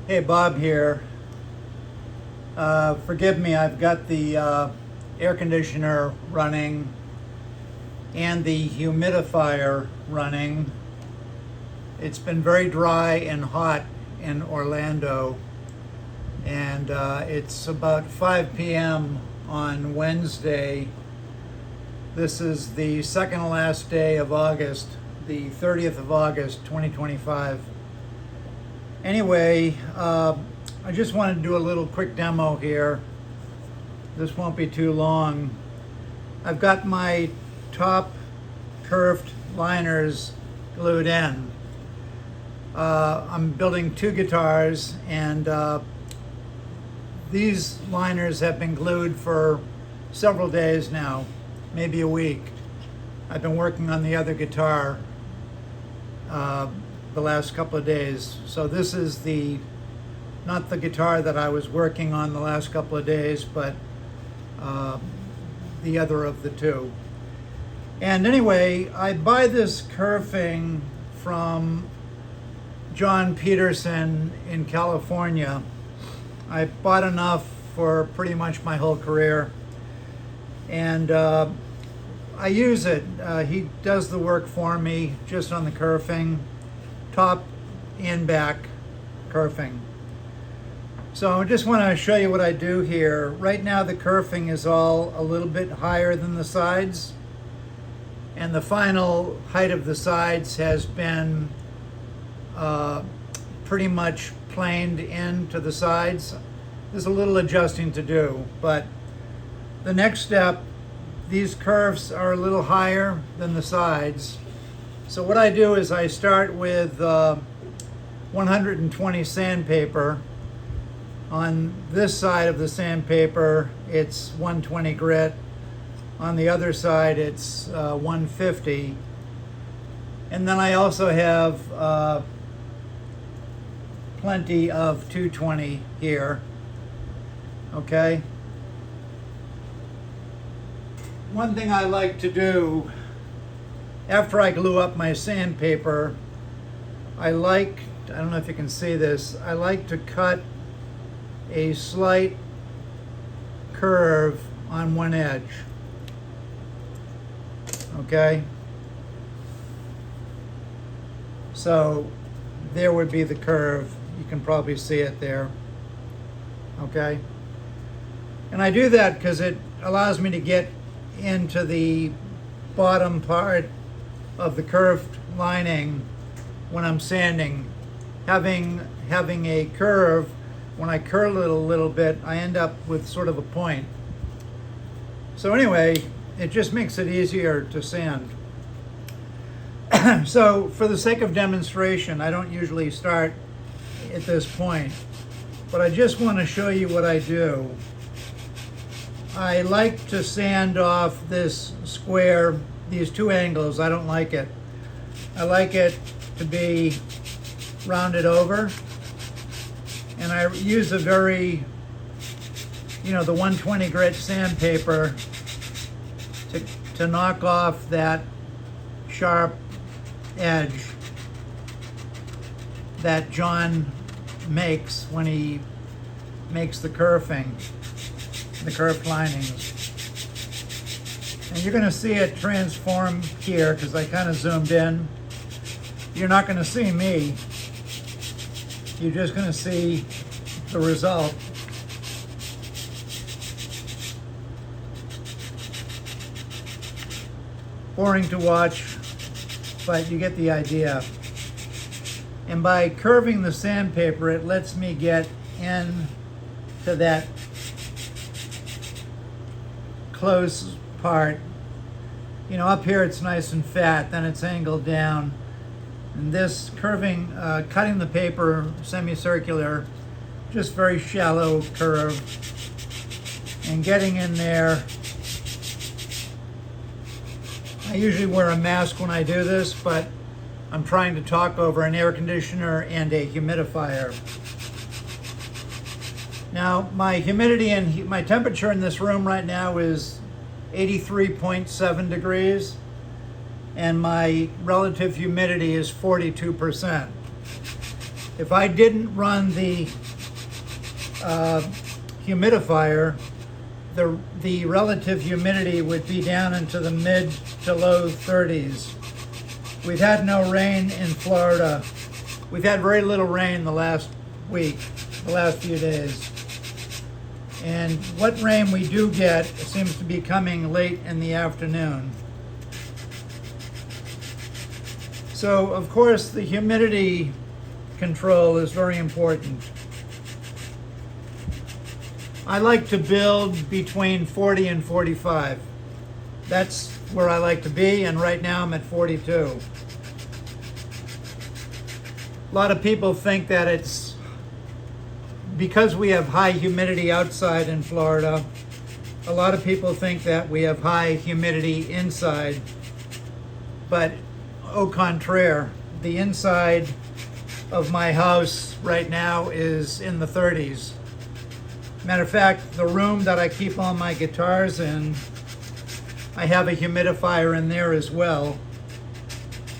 Hey, Bob here. Forgive me, I've got the air conditioner running and the humidifier running. It's been very dry and hot in Orlando, and it's about 5 p.m. on Wednesday. This is the second to last day of August, the 30th of August, 2025. Anyway, I just wanted to do a little quick demo here. This won't be too long. I've got my top curved liners glued in. I'm building two guitars, and these liners have been glued for several days now, maybe a week. I've been working on the other guitar the last couple of days. So this is not the guitar that I was working on the last couple of days, but the other of the two. And anyway, I buy this kerfing from John Peterson in California. I bought enough for pretty much my whole career, and I use it. He does the work for me just on the kerfing, top and back kerfing. So I just want to show you what I do here. Right now the kerfing is all a little bit higher than the sides, and the final height of the sides has been pretty much planed into the sides. There's a little adjusting to do, but the next step, these curves are a little higher than the sides. So what I do is I start with 120 sandpaper. On this side of the sandpaper, it's 120 grit. On the other side, it's 150. And then I also have plenty of 220 here. Okay. One thing I like to do after I glue up my sandpaper, I don't know if you can see this, I like to cut a slight curve on one edge. Okay? So there would be the curve. You can probably see it there. Okay? And I do that because it allows me to get into the bottom part of the curved lining when I'm sanding. Having a curve, when I curl it a little bit, I end up with sort of a point. So anyway, it just makes it easier to sand. So for the sake of demonstration, I don't usually start at this point, but I just want to show you what I do. I like to sand off this square, these two angles. I don't like it. I like it to be rounded over. And I use a very, the 120 grit sandpaper to knock off that sharp edge that John makes when he makes the kerfing, the curved linings. And you're going to see it transform here because I kind of zoomed in. You're not going to see me. You're just going to see the result. Boring to watch, but you get the idea. And by curving the sandpaper, it lets me get in to that close part. Up here it's nice and fat, then it's angled down. And this curving, cutting the paper semicircular, just very shallow curve, and getting in there. I usually wear a mask when I do this, but I'm trying to talk over an air conditioner and a humidifier. Now, my humidity and my temperature in this room right now is 83.7 degrees. And my relative humidity is 42%. If I didn't run the humidifier, the relative humidity would be down into the mid to low 30s. We've had no rain in Florida. We've had very little rain the last week, the last few days. And what rain we do get seems to be coming late in the afternoon. So, of course, the humidity control is very important. I like to build between 40 and 45. That's where I like to be, and right now I'm at 42. A lot of people think that it's because we have high humidity outside in Florida. A lot of people think that we have high humidity inside, but au contraire, the inside of my house right now is in the 30s. Matter of fact, the room that I keep all my guitars in, I have a humidifier in there as well,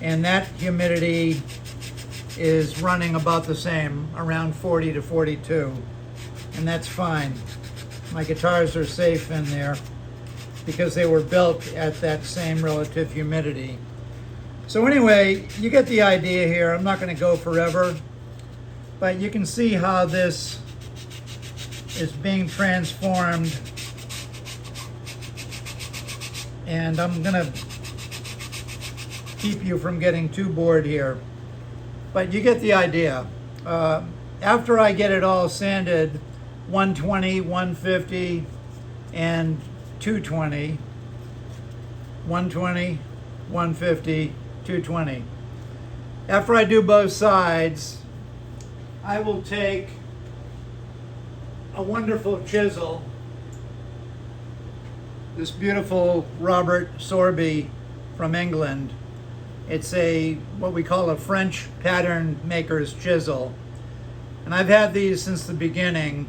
and that humidity is running about the same, around 40 to 42, and that's fine. My guitars are safe in there because they were built at that same relative humidity. So anyway, you get the idea here. I'm not going to go forever, but you can see how this is being transformed, and I'm going to keep you from getting too bored here. But you get the idea. After I get it all sanded, 120, 150, and 220, 120, 150, 220. After I do both sides, I will take a wonderful chisel, this beautiful Robert Sorby from England. It's what we call a French pattern maker's chisel. And I've had these since the beginning,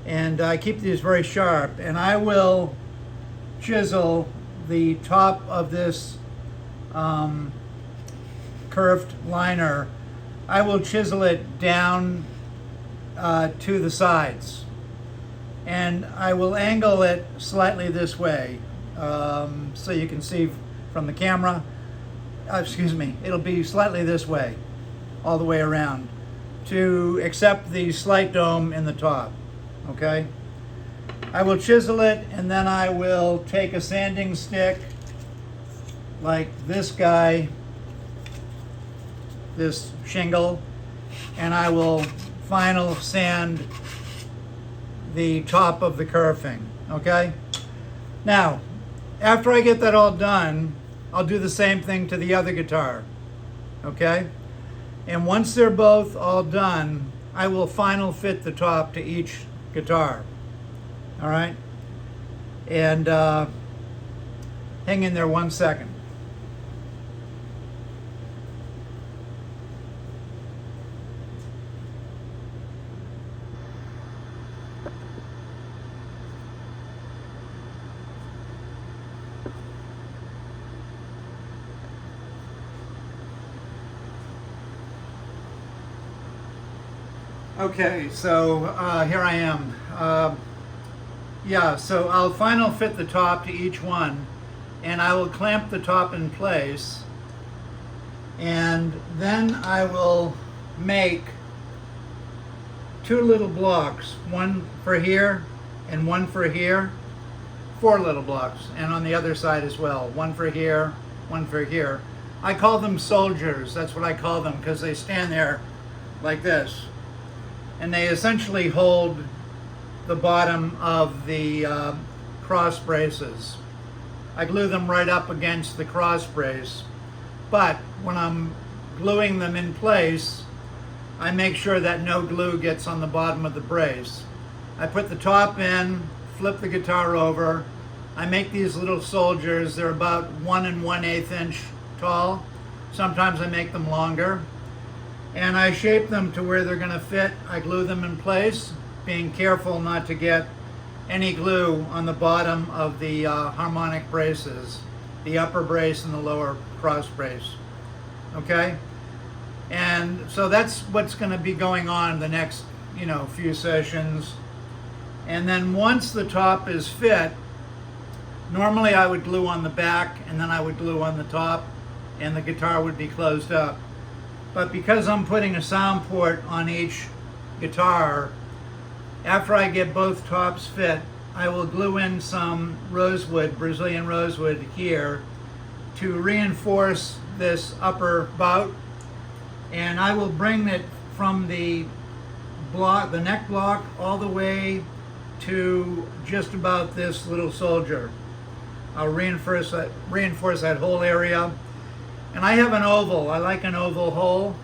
and I keep these very sharp, and I will chisel the top of this curved liner. I will chisel it down to the sides, and I will angle it slightly this way, so you can see from the camera. It'll be slightly this way, all the way around, to accept the slight dome in the top, okay? I will chisel it, and then I will take a sanding stick like this guy, this shingle, and I will final sand the top of the kerfing, okay? Now, after I get that all done, I'll do the same thing to the other guitar, okay? And once they're both all done, I will final fit the top to each guitar, all right? And hang in there 1 second. Okay, so here I am. So I'll final fit the top to each one, and I will clamp the top in place, and then I will make 2 little blocks, one for here and one for here, 4 little blocks, and on the other side as well, one for here, one for here. I call them soldiers. That's what I call them, because they stand there like this, and they essentially hold the bottom of the cross braces. I glue them right up against the cross brace, but when I'm gluing them in place, I make sure that no glue gets on the bottom of the brace. I put the top in, flip the guitar over. I make these little soldiers. They're about 1 1/8 inch tall. Sometimes I make them longer. And I shape them to where they're going to fit. I glue them in place, being careful not to get any glue on the bottom of the harmonic braces, the upper brace and the lower cross brace. Okay? And so that's what's going to be going on the next, few sessions. And then once the top is fit, normally I would glue on the back and then I would glue on the top and the guitar would be closed up. But because I'm putting a sound port on each guitar, after I get both tops fit, I will glue in some rosewood, Brazilian rosewood here to reinforce this upper bout. And I will bring it from the block, the neck block, all the way to just about this little soldier. I'll reinforce that whole area. And I have an oval. I like an oval hole.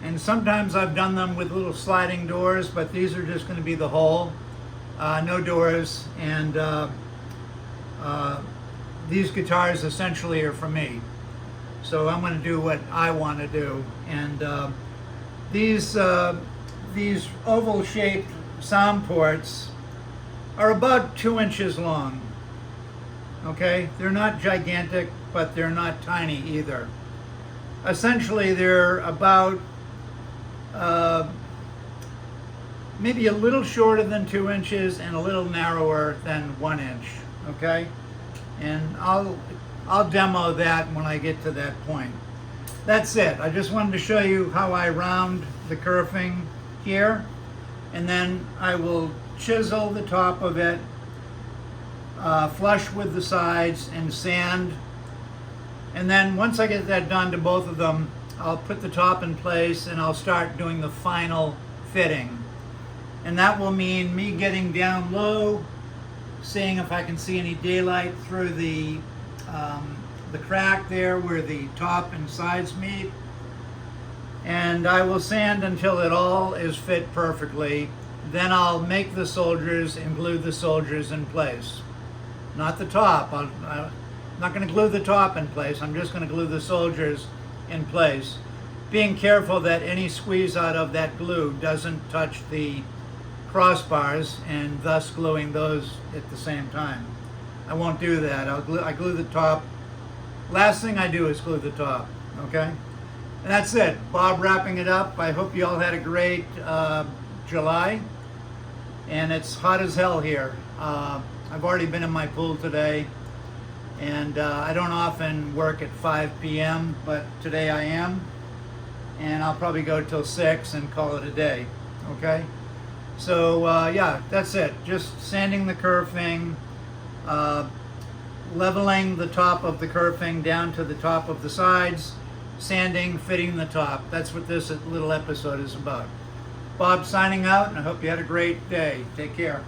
And sometimes I've done them with little sliding doors, but these are just going to be the hole, no doors. And these guitars essentially are for me. So I'm going to do what I want to do. And these oval-shaped sound ports are about 2 inches long. Okay, they're not gigantic, but they're not tiny either. Essentially, they're about maybe a little shorter than 2 inches and a little narrower than 1 inch. Okay, and I'll demo that when I get to that point. That's it. I just wanted to show you how I round the kerfing here, and then I will chisel the top of it, flush with the sides, and sand. And then once I get that done to both of them, I'll put the top in place and I'll start doing the final fitting. And that will mean me getting down low, seeing if I can see any daylight through the crack there where the top and sides meet. And I will sand until it all is fit perfectly. Then I'll make the soldiers and glue the soldiers in place. Not the top. I'm not going to glue the top in place. I'm just going to glue the soldiers in place, being careful that any squeeze out of that glue doesn't touch the crossbars and thus gluing those at the same time. I won't do that. I glue the top. Last thing I do is glue the top. Okay? And that's it. Bob wrapping it up. I hope you all had a great July. And it's hot as hell here. I've already been in my pool today. And I don't often work at 5 p.m., but today I am. And I'll probably go till 6 and call it a day. Okay? So, yeah, that's it. Just sanding the kerfing, leveling the top of the kerfing down to the top of the sides, sanding, fitting the top. That's what this little episode is about. Bob signing out, and I hope you had a great day. Take care.